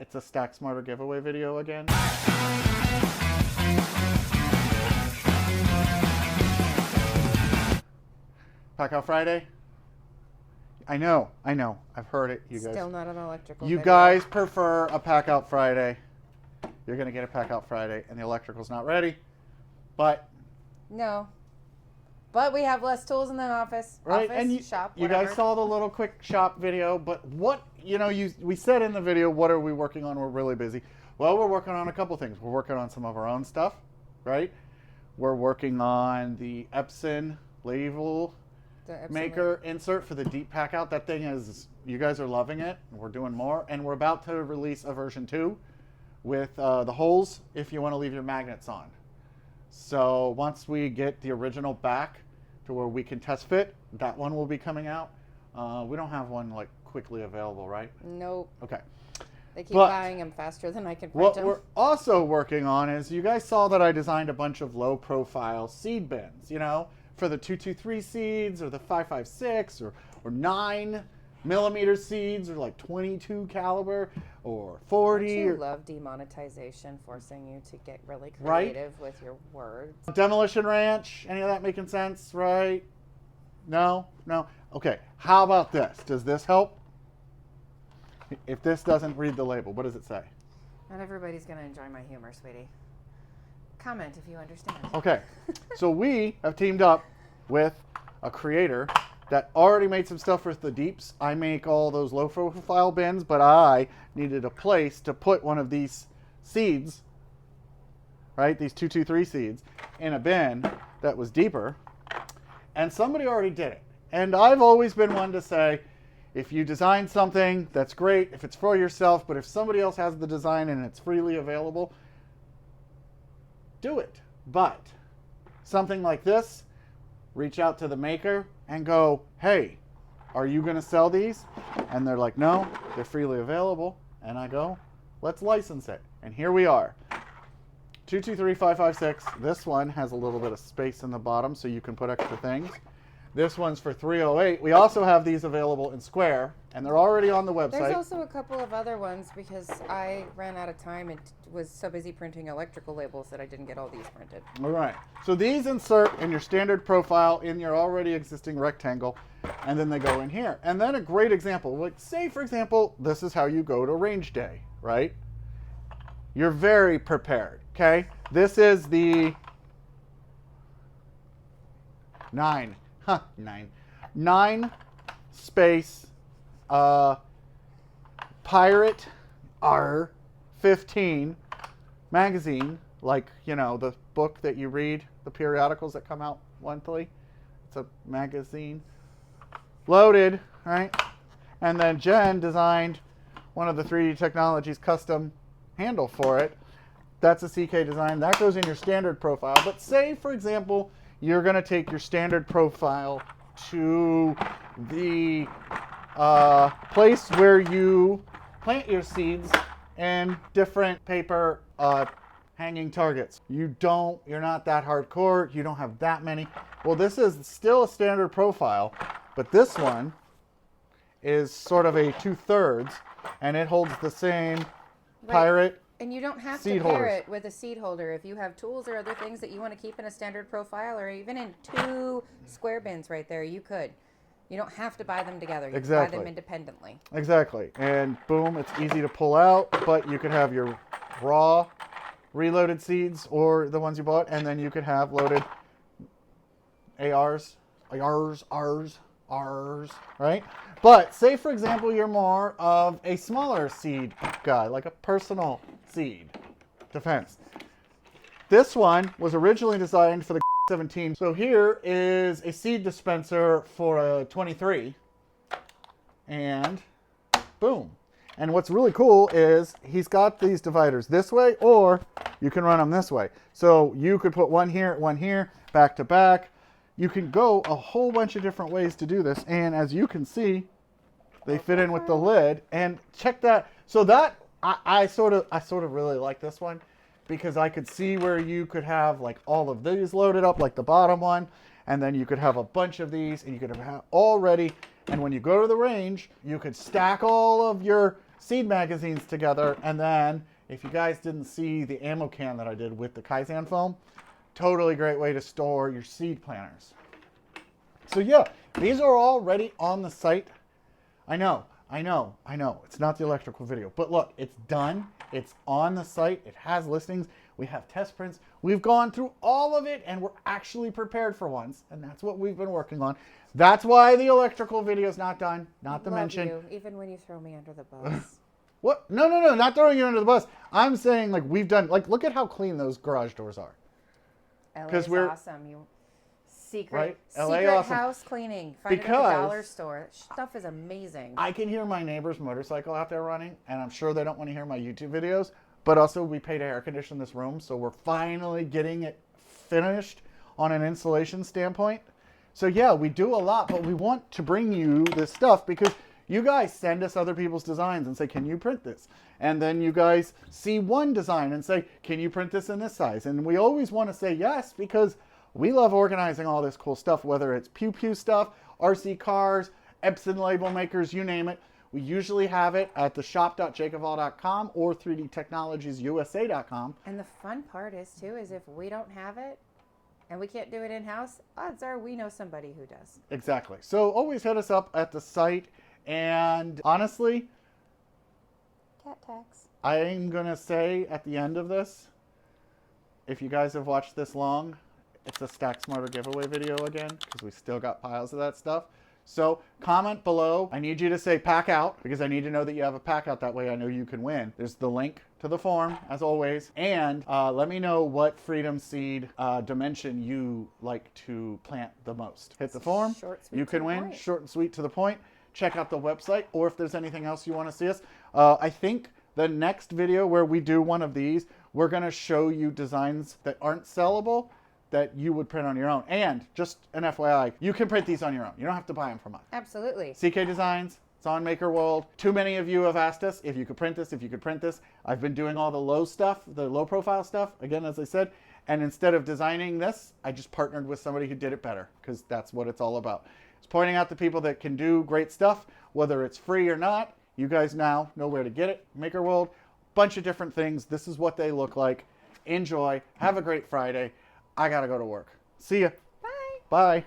It's a Stack Smarter giveaway video again. Packout Friday? I know. I've heard it, you guys. Still not an electrical You video. guys prefer a Packout Friday. You're going to get a Packout Friday, and the electrical's not ready. But... No. But we have less tools in the office. Right, Office, and shop, you whatever. guys saw the little quick shop video, but what, we said in the video, what are we working on? We're really busy. Well, we're working on a couple things. We're working on some of our own stuff, right? We're working on the Epson label maker insert for the deep pack out. That thing is, you guys are loving it. We're doing more, and we're about to release a version 2 with the holes if you want to leave your magnets on. So once we get the original back to where we can test fit, that one will be coming out. We don't have one like quickly available, right? Nope. Okay. They keep buying them faster than I can print them. What we're also working on is, you guys saw that I designed a bunch of low profile seed bins, for the 223 seeds or the 556 or 9mm seeds or like 22 caliber or 40. Don't you love demonetization, forcing you to get really creative with your words? Demolition Ranch, any of that making sense, right? No? Okay, how about this? Does this help? If this doesn't read the label, what does it say? Not everybody's going to enjoy my humor, sweetie. Comment if you understand. Okay, so we have teamed up with a creator that already made some stuff with the deeps. I make all those low profile bins, but I needed a place to put one of these seeds, right? These 223 seeds in a bin that was deeper. And somebody already did it. And I've always been one to say, if you design something, that's great if it's for yourself, but if somebody else has the design and it's freely available, do it. But something like this, reach out to the maker and go, hey, are you going to sell these? And they're like, no, they're freely available. And I go, let's license it. And here we are. 223556. This one has a little bit of space in the bottom so you can put extra things. This one's for 308. We also have these available in square, and they're already on the website. There's also a couple of other ones because I ran out of time and was so busy printing electrical labels that I didn't get all these printed. All right. So these insert in your standard profile in your already existing rectangle, and then they go in here. And then a great example, like say for example, this is how you go to range day, right? You're very prepared, okay? This is the 9 space Pirate R15 magazine, like, the book that you read, the periodicals that come out monthly. It's a magazine. Loaded, right? And then Jen designed one of the 3D Technologies custom handle for it. That's a CK design. That goes in your standard profile. But say, for example, you're going to take your standard profile to the place where you plant your seeds and different paper hanging targets. You're not that hardcore. You don't have that many. Well, this is still a standard profile, but this one is sort of a 2/3, and it holds the same Pirate. And you don't have seed to pair holders. it with a seed holder. If you have tools or other things that you want to keep in a standard profile or even in 2 square bins right there, you could. You don't have to buy them together. You can buy them independently. Exactly. And boom, it's easy to pull out, but you could have your raw reloaded seeds or the ones you bought, and then you could have loaded ARs, right? But say, for example, you're more of a smaller seed guy, like a personal seed defense. This one was originally designed for the 17. So here is a seed dispenser for a 23. And boom. And what's really cool is he's got these dividers this way, or you can run them this way. So you could put one here, back to back. You can go a whole bunch of different ways to do this. And as you can see, they fit in with the lid. And check that. So that, I sort of really like this one, because I could see where you could have like all of these loaded up, like the bottom one. And then you could have a bunch of these, and you could have all ready. And when you go to the range, you could stack all of your seed magazines together. And then if you guys didn't see the ammo can that I did with the Kaizen foam, totally great way to store your seed planters. So yeah, these are already on the site. I know. It's not the electrical video, but look, it's done. It's on the site. It has listings. We have test prints. We've gone through all of it, and we're actually prepared for once, and that's what we've been working on. That's why the electrical video is not done. Not to mention, you, even when you throw me under the bus. what? No, not throwing you under the bus. I'm saying, like, we've done, like, look at how clean those garage doors are. LA's awesome. You secret, right? LA secret awesome. House cleaning. Find it at the dollar store. Stuff is amazing. I can hear my neighbor's motorcycle out there running, and I'm sure they don't want to hear my YouTube videos. But also, we pay to air condition this room, so we're finally getting it finished on an installation standpoint. So yeah, we do a lot, but we want to bring you this stuff because you guys send us other people's designs and say, can you print this? And then you guys see one design and say, can you print this in this size? And we always want to say yes because we love organizing all this cool stuff, whether it's pew pew stuff, RC cars, Epson label makers, you name it. We usually have it at the shop.jakeofall.com or 3dtechnologiesusa.com. And the fun part is, too, is if we don't have it and we can't do it in-house, odds are we know somebody who does. Exactly. So always hit us up at the site. And honestly, cat tax. I'm going to say at the end of this, if you guys have watched this long, it's a Stack Smarter giveaway video again because we still got piles of that stuff. So comment below. I need you to say pack out because I need to know that you have a pack out. That way I know you can win. There's the link to the form as always. And let me know what freedom seed dimension you like to plant the most. Hit the form. Short, sweet, you can win. Point. Short and sweet to the point. Check out the website or if there's anything else you want to see us. I think the next video where we do one of these, we're going to show you designs that aren't sellable that you would print on your own. And just an FYI, you can print these on your own. You don't have to buy them from us. Absolutely. CK Designs, it's on Maker World. Too many of you have asked us if you could print this, if you could print this. I've been doing all the low stuff, the low profile stuff, again, as I said. And instead of designing this, I just partnered with somebody who did it better because that's what it's all about. It's pointing out the people that can do great stuff, whether it's free or not. You guys now know where to get it. Maker World, bunch of different things. This is what they look like. Enjoy. Have a great Friday. I gotta go to work. See ya. Bye. Bye.